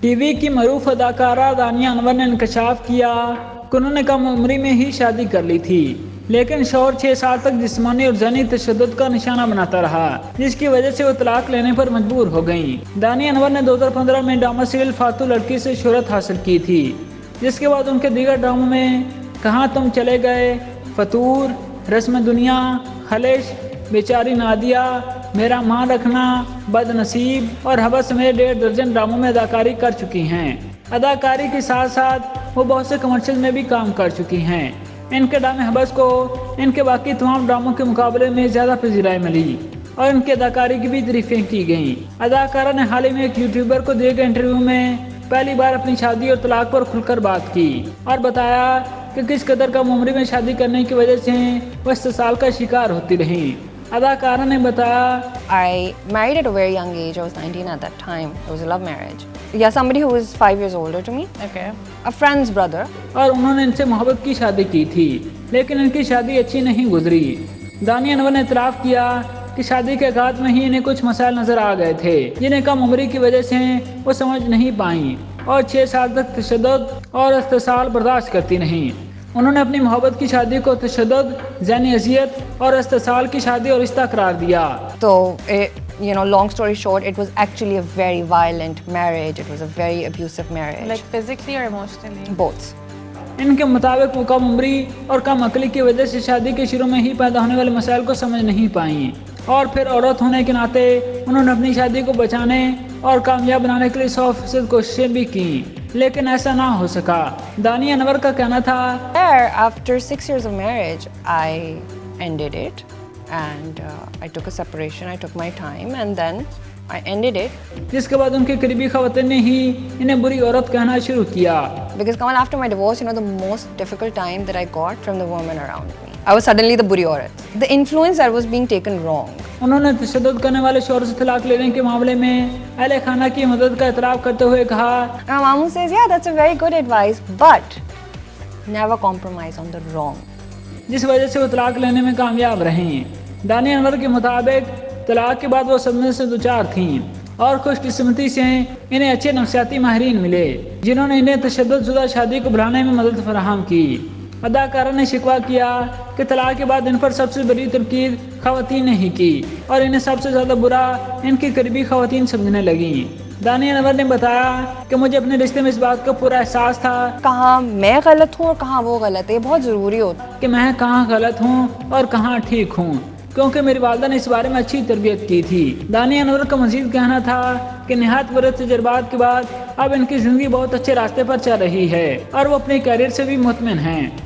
T V کی معروف اداکارہ دانیہ انور نے انکشاف کیا کہ انہوں نے کم عمری میں ہی شادی کر لی تھی، لیکن شوہر 6 سال تک جسمانی اور ذہنی تشدد کا نشانہ بناتا رہا، جس کی وجہ سے وہ طلاق لینے پر مجبور ہو گئیں۔ دانیہ انور نے 2015 میں ڈرامہ سیریل فاتو لڑکی سے شہرت حاصل کی تھی، جس کے بعد ان کے دیگر ڈراموں میں کہاں تم چلے گئے، فطور، رسم دنیا، خلش، بیچاری نادیہ، میرا مان رکھنا، بد نصیب اور حبس سمیت 1.5 درجن ڈراموں میں اداکاری کر چکی ہیں۔ اداکاری کے ساتھ ساتھ وہ بہت سے کمرشل میں بھی کام کر چکی ہیں۔ ان کے ڈرامے حبس کو ان کے باقی تمام ڈراموں کے مقابلے میں زیادہ پذیرائی ملی اور ان کی اداکاری کی بھی تعریفیں کی گئیں۔ اداکارہ نے حال ہی میں ایک یوٹیوبر کو دیے گئے انٹرویو میں پہلی بار اپنی شادی اور طلاق پر کھل کر بات کی اور بتایا کہ کس قدر کم عمری میں شادی کرنے کی وجہ سے وہ استحصال کا شکار ہوتی رہیں۔ اداکارہ نے بتایا، I married at a very young age. I was 19 at that time. It was a love marriage. Yeah, somebody who was 5 years older to me. Okay. A friend's brother. اور انہوں نے ان سے محبت کی شادی کی تھی، لیکن ان کی شادی اچھی نہیں گزری۔ دانیہ انور نے اعتراف کیا کہ شادی کے آغاز میں ہی انہیں کچھ مسائل نظر آ گئے تھے جنہیں کم عمری کی وجہ سے وہ سمجھ نہیں پائیں اور 6 سال تک تشدد اور استحصال برداشت کرتی رہیں۔ انہوں نے اپنی محبت کی شادی کو تشدد، ذہنی اذیت اور استحصال کی شادی اور رشتہ قرار دیا۔ So, long story short, it was actually a very violent marriage. It was a very abusive marriage. Like physically or emotionally? Both. ان کے مطابق وہ کم عمری اور کم عقلی کی وجہ سے شادی کے شروع میں ہی پیدا ہونے والے مسائل کو سمجھ نہیں پائیں اور پھر عورت ہونے کے ناطے انہوں نے اپنی شادی کو بچانے اور کامیاب بنانے کے لیے 100% کوششیں بھی کیں، لیکن ایسا نہ ہو سکا۔ دانیہ انور کا کہنا تھا، After 6 years of marriage, I ended it and I took a separation. I took my time and then I ended it. جس کے بعد ان کے قریبی خواتین نے ہی انہیں بری عورت کہنا شروع کیا۔ Because Kamal, after my divorce, the most difficult time that I got from the women around me. I was suddenly the buri aurat. The influence that was being taken wrong. انہوں نے تشدد کرنے والے شوہر سے طلاق لینے کے معاملے میں اہل خانہ کی مدد کا اعتراف کرتے ہوئے کہا، My mom says, yeah, that's a very good advice, but never compromise on the wrong. جس وجہ سے وہ طلاق لینے میں کامیاب رہیں۔ دانیہ انور کے مطابق طلاق کے بعد وہ صدمے سے دوچار تھیں اور خوش قسمتی سے انہیں اچھے نفسیاتی ماہرین ملے جنہوں نے انہیں تشدد شدہ شادی کو بڑھانے میں مدد فراہم کی۔ اداکارہ نے شکوہ کیا کہ طلاق کے بعد ان پر سب سے بڑی تنقید خواتین نے ہی کی اور انہیں سب سے زیادہ برا ان کی قریبی خواتین سمجھنے لگیں۔ دانیہ انور نے بتایا کہ مجھے اپنے رشتے میں اس بات کا پورا احساس تھا کہاں میں غلط ہوں اور کہاں وہ غلط ہے، یہ بہت ضروری ہوتا ہے کہ میں کہاں غلط ہوں اور کہاں ٹھیک ہوں، کیونکہ میری والدہ نے اس بارے میں اچھی تربیت کی تھی۔ دانیہ انور کا مزید کہنا تھا کہ نہایت برے تجربات کے بعد اب ان کی زندگی بہت اچھے راستے پر چل رہی ہے اور وہ اپنے کیریئر سے بھی مطمئن ہیں۔